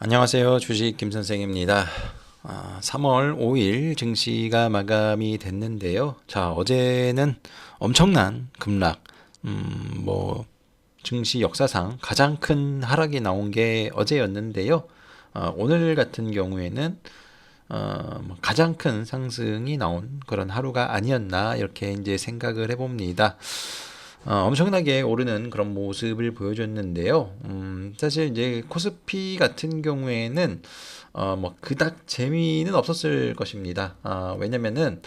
안녕하세요. 주식 김선생입니다. 3월 5일 증시가 마감이 됐는데요. 자, 어제는 엄청난 급락, 뭐, 증시 역사상 가장 큰 하락이 나온 게 어제였는데요. 오늘 같은 경우에는 가장 큰 상승이 나온 그런 하루가 아니었나 이렇게 이제 생각을 해봅니다. 엄청나게 오르는 그런 모습을 보여줬는데요. 사실 이제 코스피 같은 경우에는 뭐 그닥 재미는 없었을 것입니다. 왜냐면은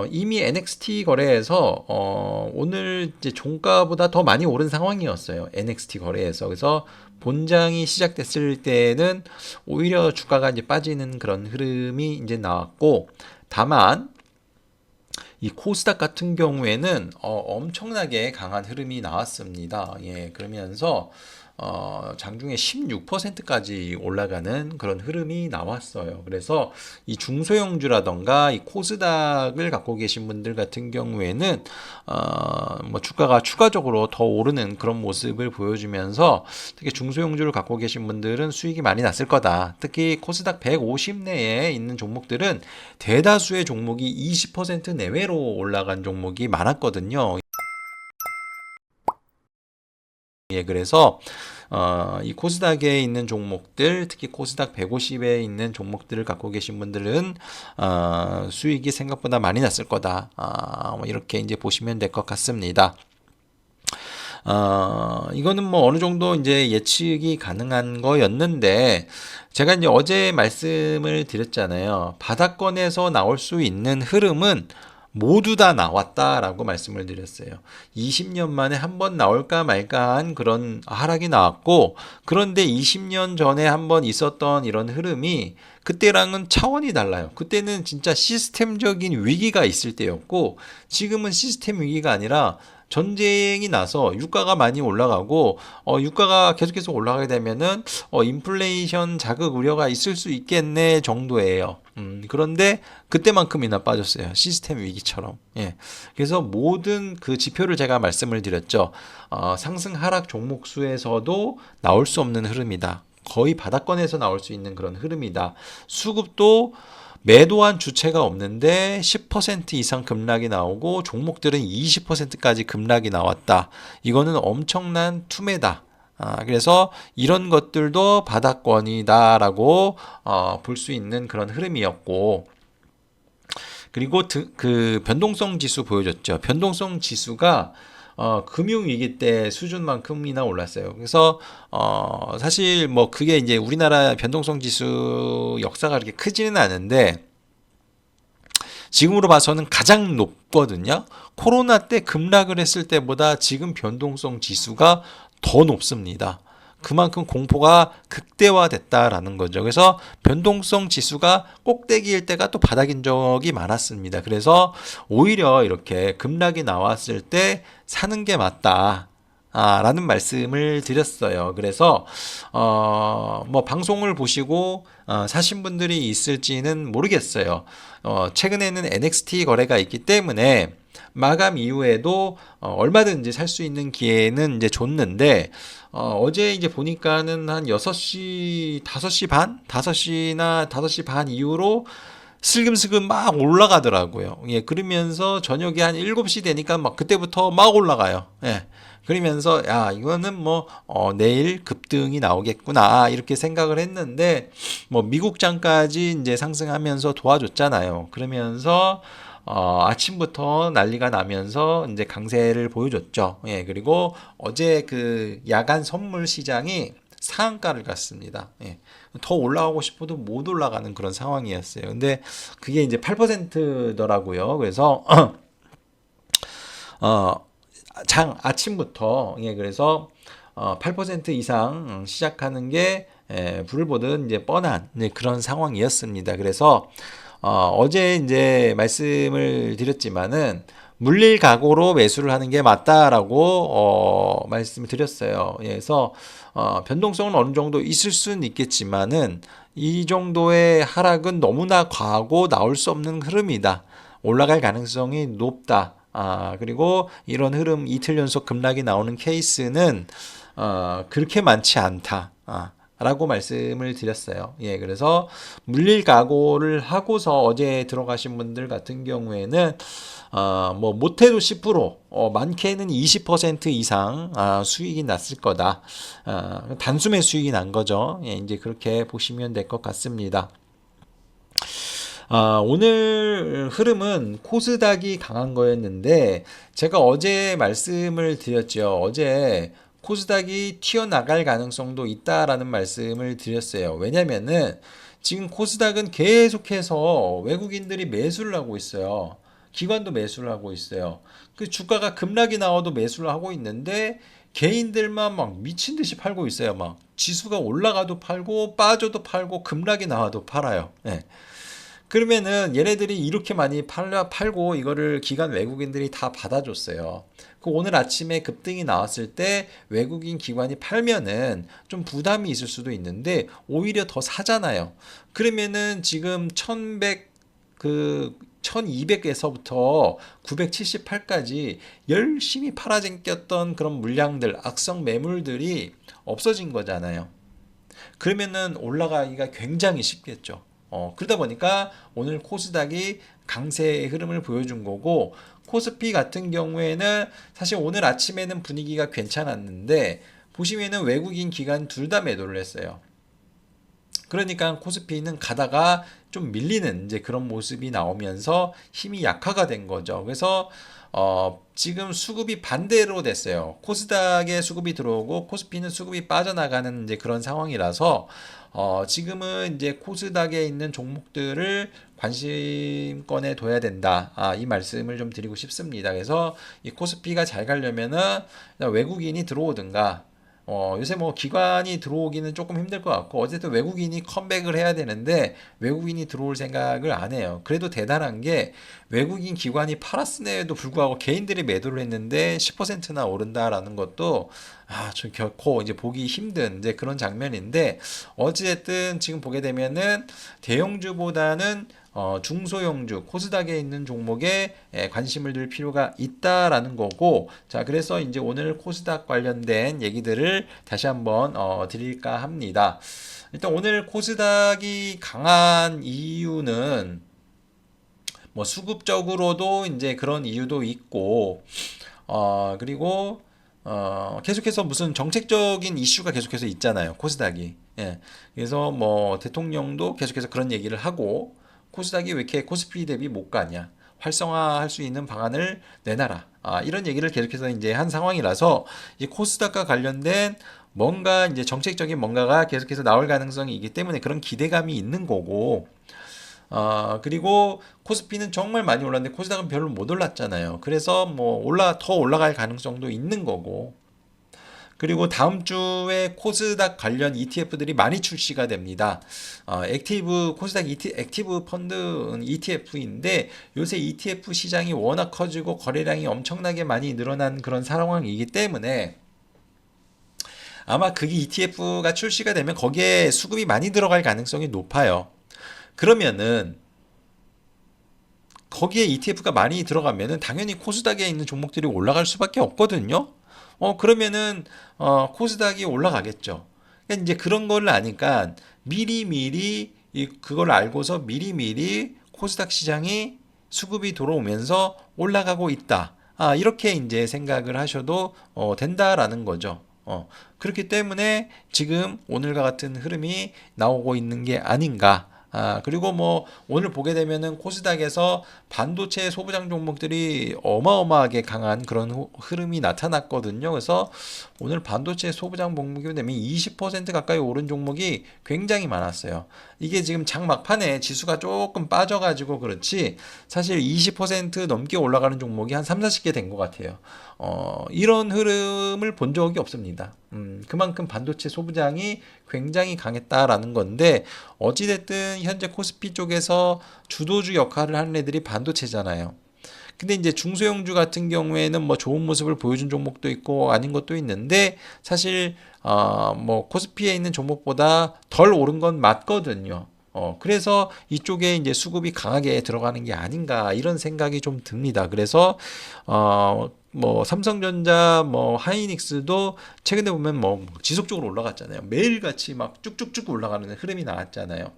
이미 NXT 거래에서 오늘 이제 종가보다 더 많이 오른 상황이었어요. NXT 거래에서. 그래서 본장이 시작됐을 때는 오히려 주가가 이제 빠지는 그런 흐름이 이제 나왔고, 다만 이 코스닥 같은 경우에는 엄청나게 강한 흐름이 나왔습니다. 예, 그러면서 장중에 16%까지 올라가는 그런 흐름이 나왔어요. 그래서 이 중소형주라던가 이 코스닥을 갖고 계신 분들 같은 경우에는 뭐 주가가 추가적으로 더 오르는 그런 모습을 보여주면서 특히 중소형주를 갖고 계신 분들은 수익이 많이 났을 거다. 특히 코스닥 150 내에 있는 종목들은 대다수의 종목이 20% 내외로 올라간 종목이 많았거든요. 예, 그래서 이 코스닥에 있는 종목들, 특히 코스닥 150에 있는 종목들을 갖고 계신 분들은 수익이 생각보다 많이 났을 거다. 뭐 이렇게 이제 보시면 될 것 같습니다. 이거는 뭐 어느 정도 이제 예측이 가능한 거였는데, 제가 이제 어제 말씀을 드렸잖아요. 바닥권에서 나올 수 있는 흐름은 모두 다 나왔다라고 말씀을 드렸어요. 20년 만에 한 번 나올까 말까한 그런 하락이 나왔고, 그런데 20년 전에 한 번 있었던 이런 흐름이 그때랑은 차원이 달라요. 그때는 진짜 시스템적인 위기가 있을 때였고, 지금은 시스템 위기가 아니라 전쟁이 나서 유가가 많이 올라가고, 유가가 계속해서 올라가게 되면은 인플레이션 자극 우려가 있을 수 있겠네 정도예요. 그런데 그때만큼이나 빠졌어요. 시스템 위기처럼. 예. 그래서 모든 그 지표를 제가 말씀을 드렸죠. 상승 하락 종목 수에서도 나올 수 없는 흐름이다. 거의 바닥권에서 나올 수 있는 그런 흐름이다. 수급도 매도한 주체가 없는데 10% 이상 급락이 나오고 종목들은 20%까지 급락이 나왔다. 이거는 엄청난 투매다. 그래서 이런 것들도 바닥권이다라고 볼 수 있는 그런 흐름이었고, 그리고 그 변동성 지수 보여줬죠. 변동성 지수가 금융위기 때 수준만큼이나 올랐어요. 그래서 사실 뭐 그게 이제 우리나라 변동성 지수 역사가 그렇게 크지는 않은데 지금으로 봐서는 가장 높거든요. 코로나 때 급락을 했을 때보다 지금 변동성 지수가 더 높습니다. 그만큼 공포가 극대화됐다라는 거죠. 그래서 변동성 지수가 꼭대기일 때가 또 바닥인 적이 많았습니다. 그래서 오히려 이렇게 급락이 나왔을 때 사는 게 맞다. 라는 말씀을 드렸어요. 그래서 뭐 방송을 보시고 사신 분들이 있을지는 모르겠어요. 최근에는 NXT 거래가 있기 때문에 마감 이후에도 얼마든지 살 수 있는 기회는 이제 줬는데, 어제 이제 보니까는 한 6시, 5시 반? 5시나 5시 반 이후로 슬금슬금 막 올라가더라고요. 예, 그러면서 저녁에 한 7시 되니까 막 그때부터 막 올라가요. 예. 그러면서 야, 이거는 뭐 내일 급등이 나오겠구나 이렇게 생각을 했는데, 뭐 미국장까지 이제 상승하면서 도와줬잖아요. 그러면서 아침부터 난리가 나면서 이제 강세를 보여줬죠. 예, 그리고 어제 그 야간 선물 시장이 상한가를 갔습니다. 예. 더 올라가고 싶어도 못 올라가는 그런 상황이었어요. 근데 그게 이제 8%더라고요. 그래서 어, 아침부터, 예, 그래서 8% 이상 시작하는 게 불을 보듯 이제 뻔한 그런 상황이었습니다. 그래서 어제 이제 말씀을 드렸지만은 물릴 각오로 매수를 하는 게 맞다라고 말씀을 드렸어요. 예, 그래서 변동성은 어느 정도 있을 수는 있겠지만은 이 정도의 하락은 너무나 과하고 나올 수 없는 흐름이다. 올라갈 가능성이 높다. 그리고 이런 흐름 이틀 연속 급락이 나오는 케이스는 그렇게 많지 않다. 라고 말씀을 드렸어요. 예, 그래서 물릴 각오를 하고서 어제 들어가신 분들 같은 경우에는 뭐 못해도 10%, 많게는 20% 이상 수익이 났을 거다. 단숨에 수익이 난 거죠. 예, 이제 그렇게 보시면 될 것 같습니다. 오늘 흐름은 코스닥이 강한 거였는데 제가 어제 말씀을 드렸죠. 어제 코스닥이 튀어나갈 가능성도 있다라는 말씀을 드렸어요. 왜냐면은 지금 코스닥은 계속해서 외국인들이 매수를 하고 있어요. 기관도 매수를 하고 있어요. 그 주가가 급락이 나와도 매수를 하고 있는데 개인들만 막 미친 듯이 팔고 있어요. 막 지수가 올라가도 팔고 빠져도 팔고 급락이 나와도 팔아요. 예. 그러면은 얘네들이 이렇게 많이 팔고 이거를 기관 외국인들이 다 받아줬어요. 그 오늘 아침에 급등이 나왔을 때 외국인 기관이 팔면은 좀 부담이 있을 수도 있는데 오히려 더 사잖아요. 그러면은 지금 1200에서부터 978까지 열심히 팔아쟁겼던 그런 물량들, 악성 매물들이 없어진 거잖아요. 그러면은 올라가기가 굉장히 쉽겠죠. 그러다 보니까 오늘 코스닥이 강세의 흐름을 보여준 거고, 코스피 같은 경우에는 사실 오늘 아침에는 분위기가 괜찮았는데 보시면은 외국인 기관 둘 다 매도를 했어요. 그러니까 코스피는 가다가 좀 밀리는 이제 그런 모습이 나오면서 힘이 약화가 된 거죠. 그래서 지금 수급이 반대로 됐어요. 코스닥에 수급이 들어오고 코스피는 수급이 빠져나가는 이제 그런 상황이라서 지금은 이제 코스닥에 있는 종목들을 관심권에 둬야 된다. 이 말씀을 좀 드리고 싶습니다. 그래서 이 코스피가 잘 가려면은 외국인이 들어오든가 요새 뭐 기관이 들어오기는 조금 힘들 것 같고 어쨌든 외국인이 컴백을 해야 되는데 외국인이 들어올 생각을 안 해요. 그래도 대단한 게 외국인 기관이 팔았음에도 불구하고 개인들이 매도를 했는데 10%나 오른다라는 것도 좀 결코 이제 보기 힘든 이제 그런 장면인데 어찌됐든 지금 보게 되면은 대형주보다는 중소형주 코스닥에 있는 종목에 관심을 둘 필요가 있다라는 거고, 자 그래서 이제 오늘 코스닥 관련된 얘기들을 다시 한번 드릴까 합니다. 일단 오늘 코스닥이 강한 이유는 뭐 수급적으로도 이제 그런 이유도 있고 그리고 계속해서 무슨 정책적인 이슈가 계속해서 있잖아요. 코스닥이. 예. 그래서 뭐 대통령도 계속해서 그런 얘기를 하고 코스닥이 왜 이렇게 코스피 대비 못 가냐. 활성화할 수 있는 방안을 내놔라. 이런 얘기를 계속해서 이제 한 상황이라서 이 코스닥과 관련된 뭔가 이제 정책적인 뭔가가 계속해서 나올 가능성이 있기 때문에 그런 기대감이 있는 거고, 그리고 코스피는 정말 많이 올랐는데 코스닥은 별로 못 올랐잖아요. 그래서 뭐 더 올라갈 가능성도 있는 거고, 그리고 다음 주에 코스닥 관련 ETF들이 많이 출시가 됩니다. 코스닥 액티브 펀드 ETF인데 요새 ETF 시장이 워낙 커지고 거래량이 엄청나게 많이 늘어난 그런 상황이기 때문에 아마 그 ETF가 출시가 되면 거기에 수급이 많이 들어갈 가능성이 높아요. 그러면은 거기에 ETF가 많이 들어가면은 당연히 코스닥에 있는 종목들이 올라갈 수밖에 없거든요. 그러면은 코스닥이 올라가겠죠. 그러니까 이제 그런 걸 아니까 미리미리 그걸 알고서 미리미리 코스닥 시장이 수급이 들어오면서 올라가고 있다. 이렇게 이제 생각을 하셔도 된다라는 거죠. 그렇기 때문에 지금 오늘과 같은 흐름이 나오고 있는 게 아닌가. 그리고 뭐 오늘 보게 되면은 코스닥에서 반도체 소부장 종목들이 어마어마하게 강한 그런 흐름이 나타났거든요. 그래서 오늘 반도체 소부장 종목이 되면 20% 가까이 오른 종목이 굉장히 많았어요. 이게 지금 장 막판에 지수가 조금 빠져가지고 그렇지 사실 20% 넘게 올라가는 종목이 한 3, 40개 된 것 같아요. 이런 흐름을 본 적이 없습니다. 그만큼 반도체 소부장이 굉장히 강했다라는 건데 어찌됐든 현재 코스피 쪽에서 주도주 역할을 하는 애들이 반도체잖아요. 근데 이제 중소형주 같은 경우에는 뭐 좋은 모습을 보여준 종목도 있고 아닌 것도 있는데 사실 뭐 코스피에 있는 종목보다 덜 오른 건 맞거든요. 그래서 이쪽에 이제 수급이 강하게 들어가는 게 아닌가 이런 생각이 좀 듭니다. 그래서 뭐 삼성전자, 뭐 하이닉스도 최근에 보면 뭐 지속적으로 올라갔잖아요. 매일같이 막 쭉쭉쭉 올라가는 흐름이 나왔잖아요.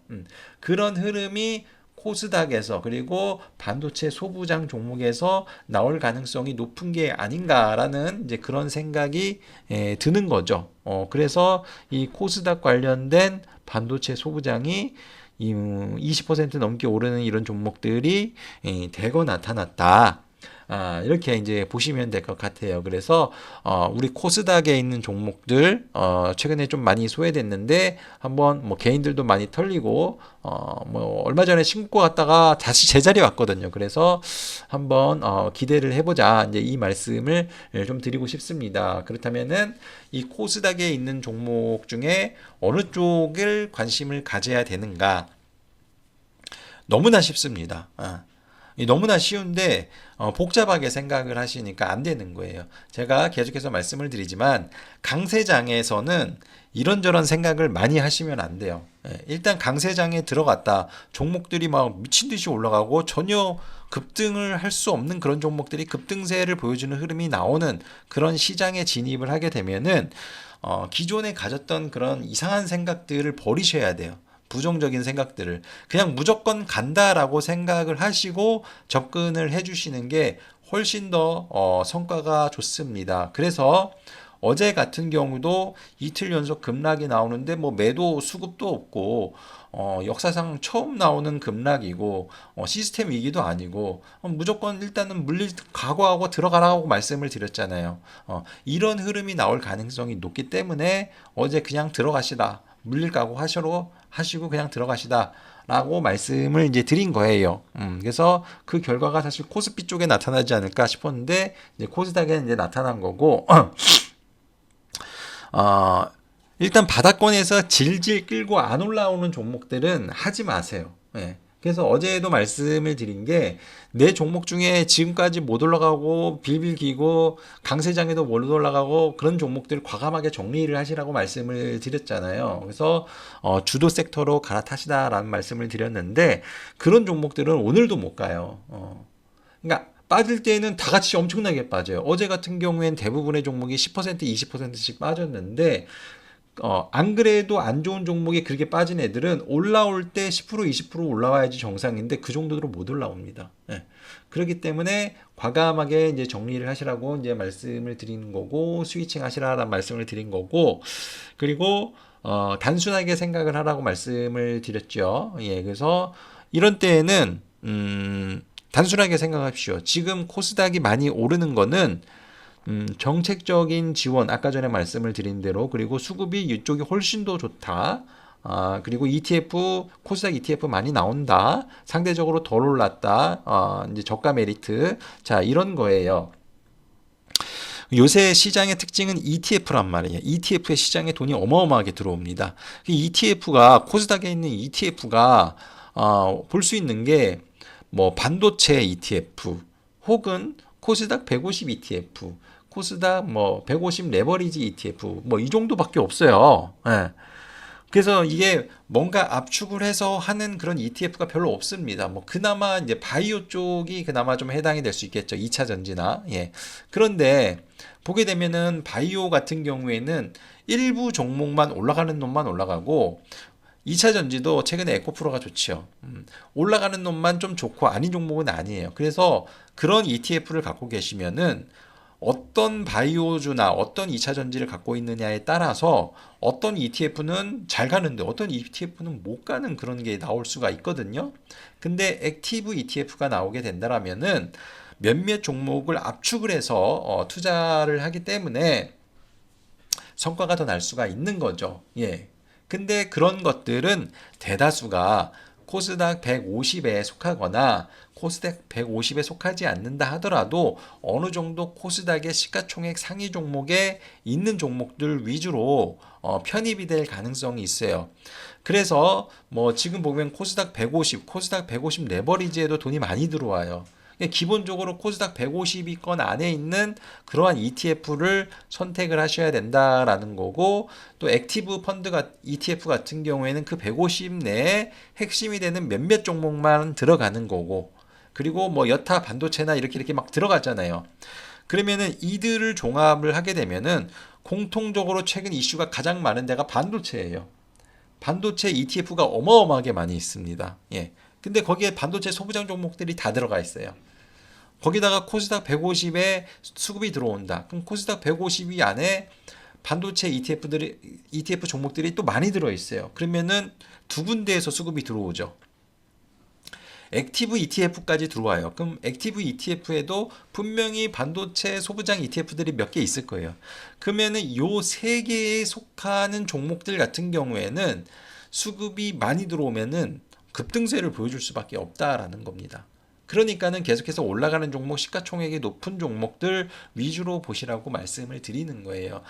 그런 흐름이 코스닥에서 그리고 반도체 소부장 종목에서 나올 가능성이 높은 게 아닌가라는 이제 그런 생각이 드는 거죠. 그래서 이 코스닥 관련된 반도체 소부장이 20% 넘게 오르는 이런 종목들이 대거 나타났다. 이렇게 이제 보시면 될 것 같아요. 그래서 우리 코스닥에 있는 종목들 최근에 좀 많이 소외됐는데 한번 뭐 개인들도 많이 털리고 뭐 얼마 전에 신고 갔다가 다시 제자리에 왔거든요. 그래서 한번 기대를 해보자. 이제 이 말씀을 좀 드리고 싶습니다. 그렇다면은 이 코스닥에 있는 종목 중에 어느 쪽을 관심을 가져야 되는가? 너무나 쉽습니다. 너무나 쉬운데 복잡하게 생각을 하시니까 안 되는 거예요. 제가 계속해서 말씀을 드리지만 강세장에서는 이런저런 생각을 많이 하시면 안 돼요. 일단 강세장에 들어갔다. 종목들이 막 미친 듯이 올라가고 전혀 급등을 할 수 없는 그런 종목들이 급등세를 보여주는 흐름이 나오는 그런 시장에 진입을 하게 되면은 기존에 가졌던 그런 이상한 생각들을 버리셔야 돼요. 부정적인 생각들을 그냥 무조건 간다라고 생각을 하시고 접근을 해주시는 게 훨씬 더 성과가 좋습니다. 그래서 어제 같은 경우도 이틀 연속 급락이 나오는데 뭐 매도 수급도 없고 역사상 처음 나오는 급락이고 시스템 위기도 아니고 무조건 일단은 물릴 각오하고 들어가라고 말씀을 드렸잖아요. 이런 흐름이 나올 가능성이 높기 때문에 어제 그냥 들어가시다. 물릴 각오 하시고 그냥 들어가시다. 라고 말씀을 이제 드린 거예요. 그래서 그 결과가 사실 코스피 쪽에 나타나지 않을까 싶었는데, 이제 코스닥에 이제 나타난 거고, 일단 바닥권에서 질질 끌고 안 올라오는 종목들은 하지 마세요. 예. 그래서 어제도 말씀을 드린 게 내 종목 중에 지금까지 못 올라가고 빌빌 기고 강세장에도 못 올라가고 그런 종목들 과감하게 정리를 하시라고 말씀을 드렸잖아요. 그래서 주도 섹터로 갈아타시다라는 말씀을 드렸는데 그런 종목들은 오늘도 못 가요. 그러니까 빠질 때는 다 같이 엄청나게 빠져요. 어제 같은 경우엔 대부분의 종목이 10% 20%씩 빠졌는데 안 그래도 안 좋은 종목이 그렇게 빠진 애들은 올라올 때 10% 20% 올라와야지 정상인데 그 정도로 못 올라옵니다. 예. 그렇기 때문에 과감하게 이제 정리를 하시라고 이제 말씀을 드리는 거고 스위칭 하시라라는 말씀을 드린 거고 그리고 단순하게 생각을 하라고 말씀을 드렸죠. 예. 그래서 이런 때에는 단순하게 생각하십시오. 지금 코스닥이 많이 오르는 거는 정책적인 지원, 아까 전에 말씀을 드린 대로, 그리고 수급이 이쪽이 훨씬 더 좋다. 그리고 ETF, 코스닥 ETF 많이 나온다. 상대적으로 덜 올랐다. 이제 저가 메리트. 자, 이런 거예요. 요새 시장의 특징은 ETF란 말이에요. ETF의 시장에 돈이 어마어마하게 들어옵니다. ETF가, 코스닥에 있는 ETF가, 볼 수 있는 게, 뭐, 반도체 ETF, 혹은 코스닥 150 ETF, 코스닥 뭐 150 레버리지 ETF 뭐 이 정도밖에 없어요. 예. 그래서 이게 뭔가 압축을 해서 하는 그런 ETF가 별로 없습니다. 뭐 그나마 이제 바이오 쪽이 그나마 좀 해당이 될 수 있겠죠. 2차 전지나. 예. 그런데 보게 되면은 바이오 같은 경우에는 일부 종목만 올라가는 놈만 올라가고 2차 전지도 최근에 에코프로가 좋죠. 올라가는 놈만 좀 좋고 아닌 종목은 아니에요. 그래서 그런 ETF를 갖고 계시면은 어떤 바이오주나 어떤 2차 전지를 갖고 있느냐에 따라서 어떤 ETF는 잘 가는데 어떤 ETF는 못 가는 그런 게 나올 수가 있거든요. 근데 액티브 ETF가 나오게 된다라면은 몇몇 종목을 압축을 해서 투자를 하기 때문에 성과가 더 날 수가 있는 거죠. 예. 근데 그런 것들은 대다수가 코스닥 150에 속하거나 코스닥 150에 속하지 않는다 하더라도 어느 정도 코스닥의 시가총액 상위 종목에 있는 종목들 위주로 편입이 될 가능성이 있어요. 그래서 뭐 지금 보면 코스닥 150, 코스닥 150 레버리지에도 돈이 많이 들어와요. 기본적으로 코스닥 150위권 안에 있는 그러한 ETF를 선택을 하셔야 된다라는 거고, 또 액티브 펀드가 ETF 같은 경우에는 그 150 내에 핵심이 되는 몇몇 종목만 들어가는 거고, 그리고 뭐 여타 반도체나 이렇게 막 들어가잖아요. 그러면은 이들을 종합을 하게 되면은 공통적으로 최근 이슈가 가장 많은 데가 반도체예요. 반도체 ETF가 어마어마하게 많이 있습니다. 예. 근데 거기에 반도체 소부장 종목들이 다 들어가 있어요. 거기다가 코스닥 150에 수급이 들어온다. 그럼 코스닥 150위 안에 반도체 ETF 종목들이 또 많이 들어 있어요. 그러면은 두 군데에서 수급이 들어오죠. 액티브 ETF까지 들어와요. 그럼 액티브 ETF에도 분명히 반도체 소부장 ETF들이 몇 개 있을 거예요. 그러면은 요 세 개에 속하는 종목들 같은 경우에는 수급이 많이 들어오면은 급등세를 보여줄 수밖에 없다라는 겁니다. 그러니까는 계속해서 올라가는 종목, 시가총액이 높은 종목들 위주로 보시라고 말씀을 드리는 거예요.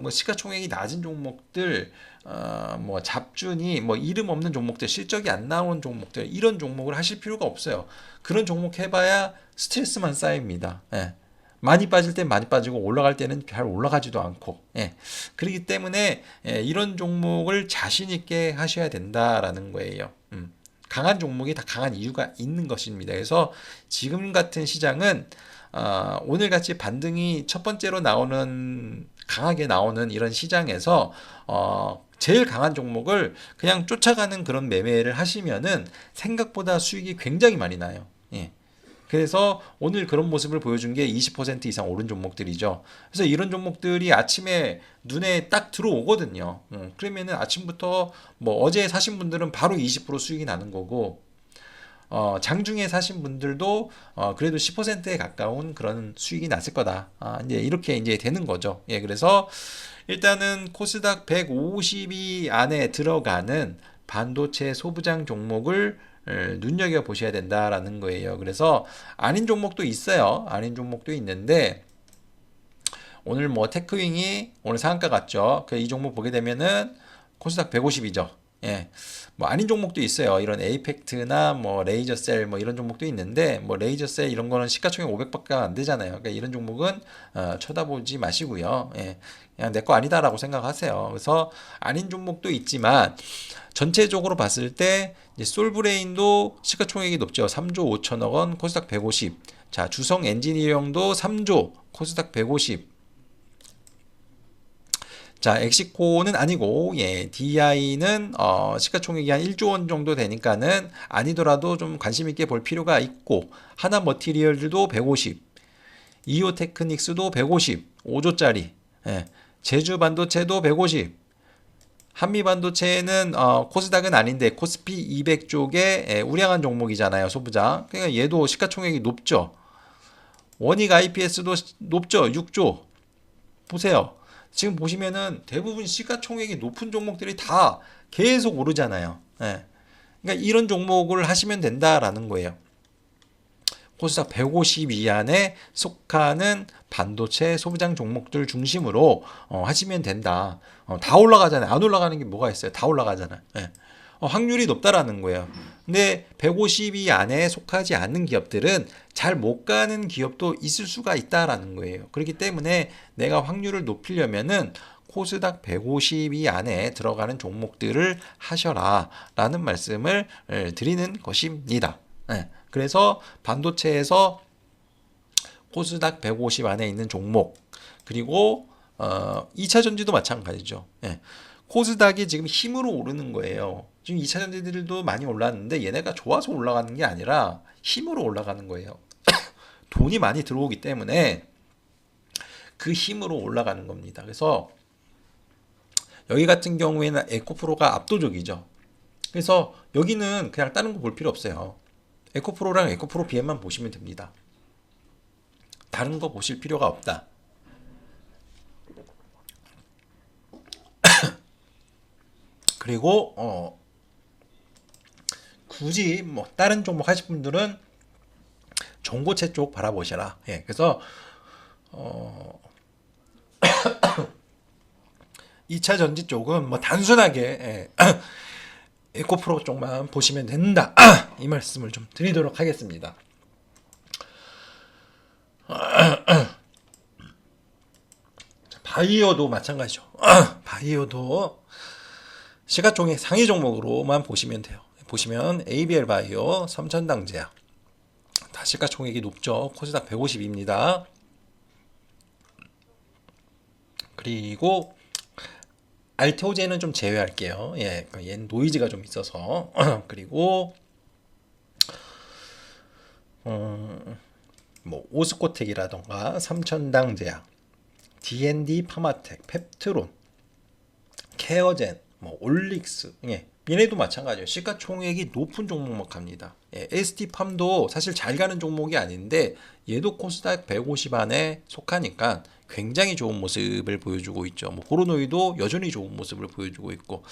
뭐 시가총액이 낮은 종목들, 뭐 잡준이 뭐 이름 없는 종목들, 실적이 안 나온 종목들, 이런 종목을 하실 필요가 없어요. 그런 종목 해봐야 스트레스만 쌓입니다. 예. 많이 빠질 땐 많이 빠지고 올라갈 때는 잘 올라가지도 않고, 예. 그렇기 때문에 이런 종목을 자신 있게 하셔야 된다라는 거예요. 강한 종목이 다 강한 이유가 있는 것입니다. 그래서 지금 같은 시장은 오늘 같이 반등이 첫 번째로 나오는 강하게 나오는 이런 시장에서 제일 강한 종목을 그냥 쫓아가는 그런 매매를 하시면은 생각보다 수익이 굉장히 많이 나요. 예. 그래서 오늘 그런 모습을 보여준 게 20% 이상 오른 종목들이죠. 그래서 이런 종목들이 아침에 눈에 딱 들어오거든요. 그러면은 아침부터 뭐 어제 사신 분들은 바로 20% 수익이 나는 거고, 장중에 사신 분들도 그래도 10%에 가까운 그런 수익이 났을 거다. 이제 이렇게 이제 되는 거죠. 예, 그래서 일단은 코스닥 150위 안에 들어가는 반도체 소부장 종목을 눈여겨 보셔야 된다라는 거예요. 그래서 아닌 종목도 있어요. 아닌 종목도 있는데 오늘 뭐 테크윙이 오늘 상한가 갔죠. 이 종목 보게 되면은 코스닥 150이죠. 예. 뭐 아닌 종목도 있어요. 이런 에이펙트나 뭐 레이저셀 뭐 이런 종목도 있는데, 뭐 레이저셀 이런 거는 시가총액 500밖에 안 되잖아요. 그러니까 이런 종목은 쳐다보지 마시고요. 예. 그냥 내 거 아니다라고 생각하세요. 그래서 아닌 종목도 있지만 전체적으로 봤을 때 이제 솔브레인도 시가총액이 높죠. 3조 5천억 원, 코스닥 150. 자, 주성 엔지니어링도 3조, 코스닥 150. 자, 엑시코는 아니고, 예, DI는 시가총액이 한 1조 원 정도 되니까는 아니더라도 좀 관심 있게 볼 필요가 있고, 하나 머티리얼들도 150, 이오 테크닉스도 150, 5조짜리, 예, 제주 반도체도 150, 한미 반도체는 코스닥은 아닌데 코스피 200 쪽에 우량한 종목이잖아요, 소부장. 그러니까 얘도 시가총액이 높죠. 원익 IPS도 높죠, 6조. 보세요. 지금 보시면은 대부분 시가총액이 높은 종목들이 다 계속 오르잖아요. 예. 그러니까 이런 종목을 하시면 된다라는 거예요. 코스닥 150위 안에 속하는 반도체 소부장 종목들 중심으로 하시면 된다. 다 올라가잖아요. 안 올라가는 게 뭐가 있어요? 다 올라가잖아요. 예. 확률이 높다라는 거예요. 근데 150위 안에 속하지 않는 기업들은 잘 못 가는 기업도 있을 수가 있다라는 거예요. 그렇기 때문에 내가 확률을 높이려면은 코스닥 150위 안에 들어가는 종목들을 하셔라 라는 말씀을 드리는 것입니다. 네. 그래서 반도체에서 코스닥 150 안에 있는 종목, 그리고 2차 전지도 마찬가지죠. 네. 코스닥이 지금 힘으로 오르는 거예요. 지금 2차 전지들도 많이 올랐는데 얘네가 좋아서 올라가는 게 아니라 힘으로 올라가는 거예요. 돈이 많이 들어오기 때문에 그 힘으로 올라가는 겁니다. 그래서 여기 같은 경우에는 에코프로가 압도적이죠. 그래서 여기는 그냥 다른 거 볼 필요 없어요. 에코프로랑 에코프로 BM만 보시면 됩니다. 다른 거 보실 필요가 없다. 그리고 굳이 뭐 다른 종목 하실 분들은 전고체 쪽 바라보셔라. 예, 그래서 2차 전지 쪽은 뭐 단순하게 에코프로 쪽만 보시면 된다. 이 말씀을 좀 드리도록 하겠습니다. 바이오도 마찬가지죠. 바이오도 시가총액 상위 종목으로만 보시면 돼요. 보시면 ABL 바이오, 삼천당제약 다 시가총액이 높죠. 코스닥 150입니다. 그리고 알테오제는 좀 제외할게요. 예, 얘는 노이즈가 좀 있어서. 그리고 뭐 오스코텍이라던가 삼천당제약, D&D 파마텍, 펩트론, 케어젠, 뭐 올릭스, 예, 얘네도 마찬가지예요. 시가총액이 높은 종목만 갑니다. 예, ST팜도 사실 잘 가는 종목이 아닌데 얘도 코스닥 150 안에 속하니까 굉장히 좋은 모습을 보여주고 있죠. 뭐 보로노이도 여전히 좋은 모습을 보여주고 있고,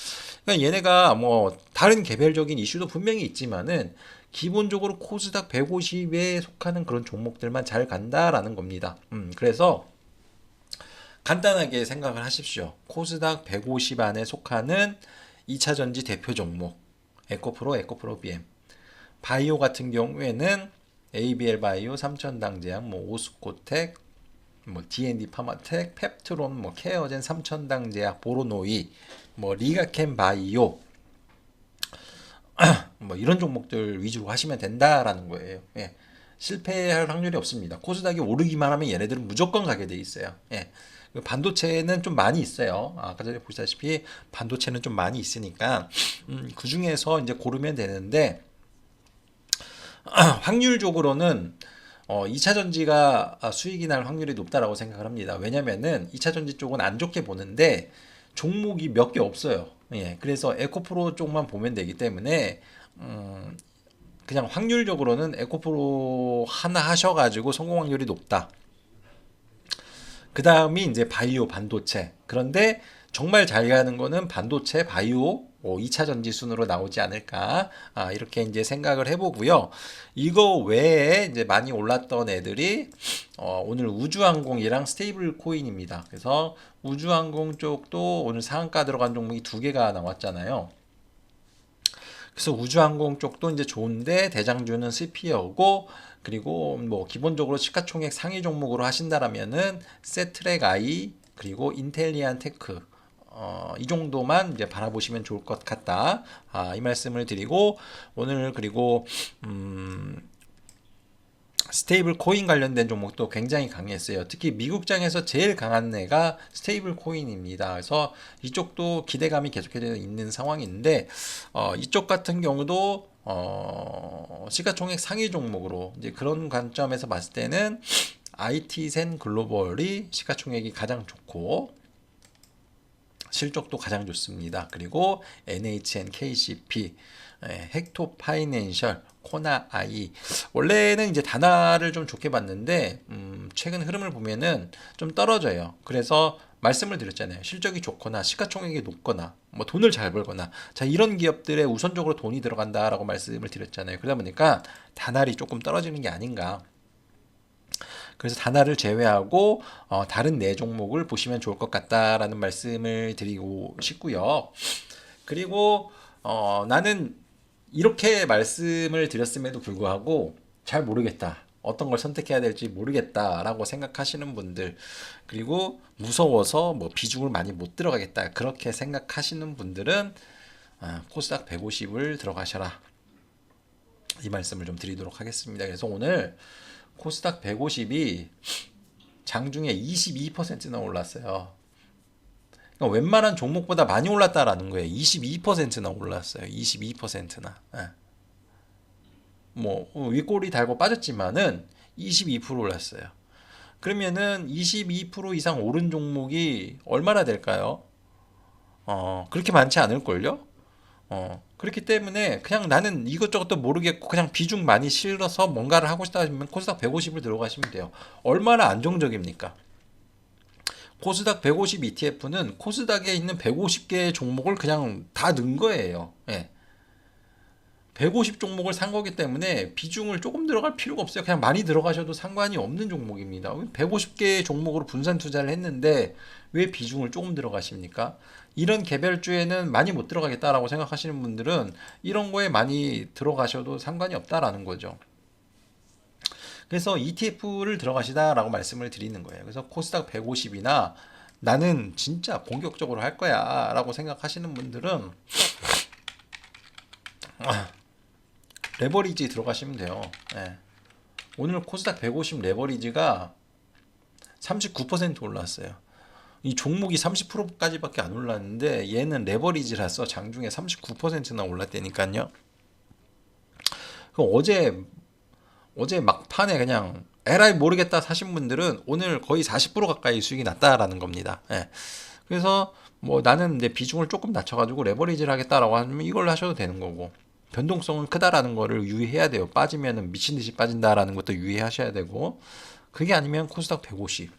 그러니까 얘네가 뭐 다른 개별적인 이슈도 분명히 있지만은 기본적으로 코스닥 150에 속하는 그런 종목들만 잘 간다라는 겁니다. 그래서 간단하게 생각을 하십시오. 코스닥 150 안에 속하는 2차전지 대표 종목 에코프로, 에코프로 BM, 바이오 같은 경우에는 ABL 바이오, 삼천당제약, 뭐 오스코텍, 뭐 D&D 파마텍, 펩트론, 뭐 케어젠, 삼천당제약, 보로노이, 뭐 리가캠 바이오, 뭐 이런 종목들 위주로 하시면 된다라는 거예요. 예. 실패할 확률이 없습니다. 코스닥이 오르기만 하면 얘네들은 무조건 가게 돼 있어요. 예. 반도체는 좀 많이 있어요. 아까 전에 보시다시피 반도체는 좀 많이 있으니까 그 중에서 이제 고르면 되는데 확률적으로는 2차 전지가 수익이 날 확률이 높다라고 생각을 합니다. 왜냐면은 2차 전지 쪽은 안 좋게 보는데 종목이 몇 개 없어요. 예, 그래서 에코프로 쪽만 보면 되기 때문에 그냥 확률적으로는 에코프로 하나 하셔가지고 성공 확률이 높다. 그 다음이 이제 바이오 반도체. 그런데 정말 잘 가는 거는 반도체, 바이오, 2차 전지 순으로 나오지 않을까. 이렇게 이제 생각을 해보고요. 이거 외에 이제 많이 올랐던 애들이 오늘 우주항공이랑 스테이블 코인입니다. 그래서 우주항공 쪽도 오늘 상한가 들어간 종목이 두 개가 나왔잖아요. 그래서 우주항공 쪽도 이제 좋은데 대장주는 스피어고, 그리고 뭐 기본적으로 시가총액 상위 종목으로 하신다라면은 세트렉 아이, 그리고 인텔리안 테크, 이 정도만 이제 바라보시면 좋을 것 같다. 이 말씀을 드리고, 오늘 그리고 스테이블 코인 관련된 종목도 굉장히 강했어요. 특히 미국장에서 제일 강한 애가 스테이블 코인입니다. 그래서 이쪽도 기대감이 계속해서 있는 상황인데, 이쪽 같은 경우도 시가총액 상위 종목으로 이제 그런 관점에서 봤을 때는 IT센 글로벌이 시가총액이 가장 좋고 실적도 가장 좋습니다. 그리고 NHN KCP, 헥토 파이낸셜, 코나 아이, 원래는 이제 단화를 좀 좋게 봤는데 최근 흐름을 보면은 좀 떨어져요. 그래서 말씀을 드렸잖아요. 실적이 좋거나 시가총액이 높거나 뭐 돈을 잘 벌거나, 자, 이런 기업들에 우선적으로 돈이 들어간다라고 말씀을 드렸잖아요. 그러다 보니까 단알이 조금 떨어지는 게 아닌가. 그래서 단알을 제외하고 다른 네 종목을 보시면 좋을 것 같다라는 말씀을 드리고 싶고요. 그리고 나는 이렇게 말씀을 드렸음에도 불구하고 잘 모르겠다, 어떤 걸 선택해야 될지 모르겠다라고 생각하시는 분들, 그리고 무서워서 뭐 비중을 많이 못 들어가겠다 그렇게 생각하시는 분들은 코스닥 150을 들어가셔라, 이 말씀을 좀 드리도록 하겠습니다. 그래서 오늘 코스닥 150이 장중에 22%나 올랐어요. 그러니까 웬만한 종목보다 많이 올랐다라는 거예요. 22%나 올랐어요. 22%나. 예. 뭐 윗꼬리 달고 빠졌지만은 22% 올랐어요. 그러면은 22% 이상 오른 종목이 얼마나 될까요? 그렇게 많지 않을걸요? 그렇기 때문에 그냥 나는 이것저것도 모르겠고 그냥 비중 많이 실어서 뭔가를 하고 싶다 하시면 코스닥 150을 들어가시면 돼요. 얼마나 안정적입니까? 코스닥 150 ETF는 코스닥에 있는 150개의 종목을 그냥 다 넣은 거예요. 예. 150 종목을 산 거기 때문에 비중을 조금 들어갈 필요가 없어요. 그냥 많이 들어가셔도 상관이 없는 종목입니다. 150개의 종목으로 분산 투자를 했는데 왜 비중을 조금 들어가십니까? 이런 개별주에는 많이 못 들어가겠다라고 생각하시는 분들은 이런 거에 많이 들어가셔도 상관이 없다라는 거죠. 그래서 ETF를 들어가시다라고 말씀을 드리는 거예요. 그래서 코스닥 150이나 나는 진짜 공격적으로 할 거야 라고 생각하시는 분들은 레버리지 들어가시면 돼요. 예. 오늘 코스닥 150 레버리지가 39% 올랐어요. 이 종목이 30%까지밖에 안 올랐는데 얘는 레버리지라서 장중에 39%나 올랐다니까요. 어제 막판에 그냥 에라이 모르겠다 사신 분들은 오늘 거의 40% 가까이 수익이 났다라는 겁니다. 예. 그래서 뭐 나는 내 비중을 조금 낮춰가지고 레버리지를 하겠다라고 하면 이걸로 하셔도 되는 거고, 변동성은 크다라는 거를 유의해야 돼요. 빠지면은 미친 듯이 빠진다라는 것도 유의하셔야 되고, 그게 아니면 코스닥 150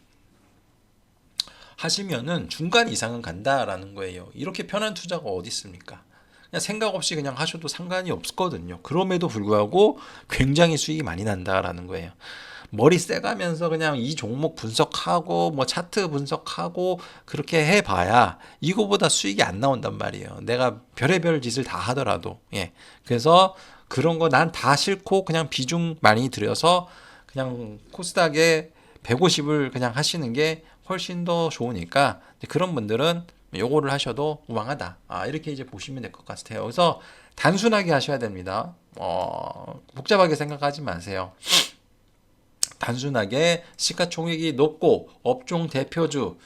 하시면은 중간 이상은 간다라는 거예요. 이렇게 편한 투자가 어디 있습니까? 그냥 생각 없이 그냥 하셔도 상관이 없거든요. 그럼에도 불구하고 굉장히 수익이 많이 난다라는 거예요. 머리 쎄가면서 그냥 이 종목 분석하고 뭐 차트 분석하고 그렇게 해봐야 이거보다 수익이 안 나온단 말이에요. 내가 별의별 짓을 다 하더라도. 예. 그래서 그런 거 난 다 싫고 그냥 비중 많이 들여서 그냥 코스닥에 150을 그냥 하시는 게 훨씬 더 좋으니까 그런 분들은 요거를 하셔도 무방하다. 이렇게 이제 보시면 될 것 같아요. 그래서 단순하게 하셔야 됩니다. 복잡하게 생각하지 마세요. 단순하게 시가총액이 높고 업종 대표주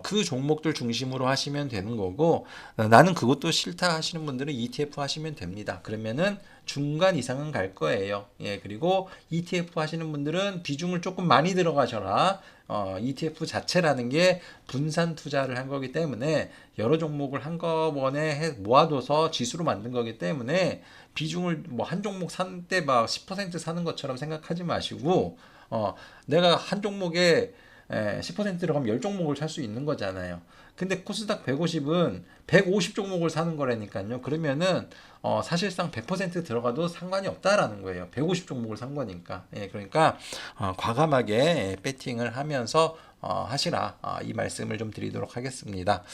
그 종목들 중심으로 하시면 되는 거고, 나는 그것도 싫다 하시는 분들은 ETF 하시면 됩니다. 그러면은 중간 이상은 갈 거예요. 예, 그리고 ETF 하시는 분들은 비중을 조금 많이 들어가셔라. ETF 자체라는 게 분산 투자를 한 거기 때문에 여러 종목을 한꺼번에 모아둬서 지수로 만든 거기 때문에 비중을 뭐 한 종목 산 때 막 10% 사는 것처럼 생각하지 마시고, 내가 한 종목에 10% 들어가면 10종목을 살 수 있는 거잖아요. 근데 코스닥 150은 150 종목을 사는 거라니까요. 그러면은 사실상 100% 들어가도 상관이 없다라는 거예요. 150 종목을 산 거니까. 예, 그러니까 과감하게 배팅을 하면서 하시라. 이 말씀을 좀 드리도록 하겠습니다.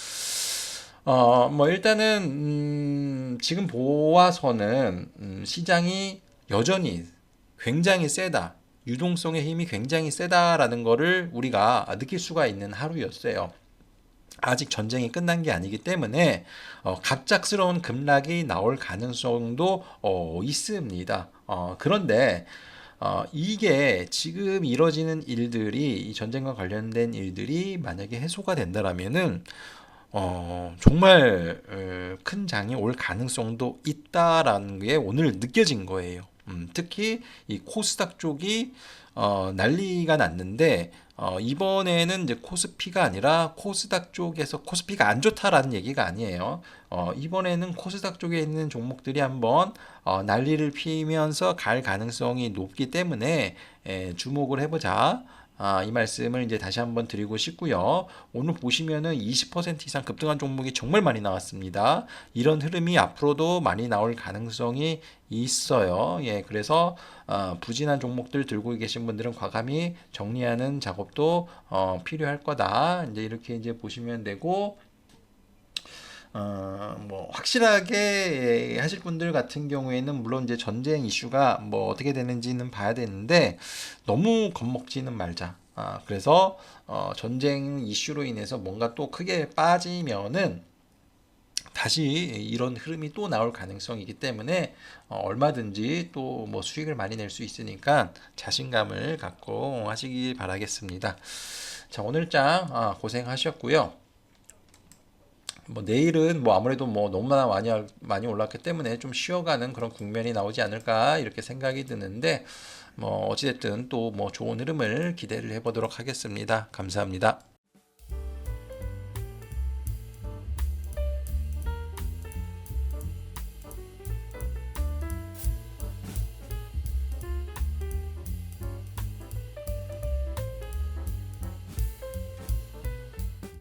뭐 일단은 지금 보아서는 시장이 여전히 굉장히 세다. 유동성의 힘이 굉장히 세다라는 거를 우리가 느낄 수가 있는 하루였어요. 아직 전쟁이 끝난 게 아니기 때문에 갑작스러운 급락이 나올 가능성도 있습니다. 그런데 이게 지금 이뤄지는 일들이, 이 전쟁과 관련된 일들이 만약에 해소가 된다라면은 정말 큰 장이 올 가능성도 있다라는 게 오늘 느껴진 거예요. 특히 이 코스닥 쪽이 난리가 났는데, 이번에는 이제 코스피가 아니라 코스닥 쪽에서 코스피가 안 좋다라는 얘기가 아니에요. 이번에는 코스닥 쪽에 있는 종목들이 한번 난리를 피면서 갈 가능성이 높기 때문에 주목을 해보자. 이 말씀을 이제 다시 한번 드리고 싶고요. 오늘 보시면은 20% 이상 급등한 종목이 정말 많이 나왔습니다. 이런 흐름이 앞으로도 많이 나올 가능성이 있어요. 예, 그래서 부진한 종목들 들고 계신 분들은 과감히 정리하는 작업도 필요할 거다. 이제 이렇게 이제 보시면 되고, 뭐 확실하게 하실 분들 같은 경우에는 물론 이제 전쟁 이슈가 뭐 어떻게 되는지는 봐야 되는데 너무 겁먹지는 말자. 그래서 전쟁 이슈로 인해서 뭔가 또 크게 빠지면은 다시 이런 흐름이 또 나올 가능성이기 때문에 얼마든지 또 뭐 수익을 많이 낼 수 있으니까 자신감을 갖고 하시기 바라겠습니다. 자, 오늘 장 고생하셨고요. 뭐 내일은 뭐 아무래도 뭐 너무나 많이 올랐기 때문에 좀 쉬어가는 그런 국면이 나오지 않을까 이렇게 생각이 드는데, 뭐 어찌됐든 또 뭐 좋은 흐름을 기대를 해보도록 하겠습니다. 감사합니다.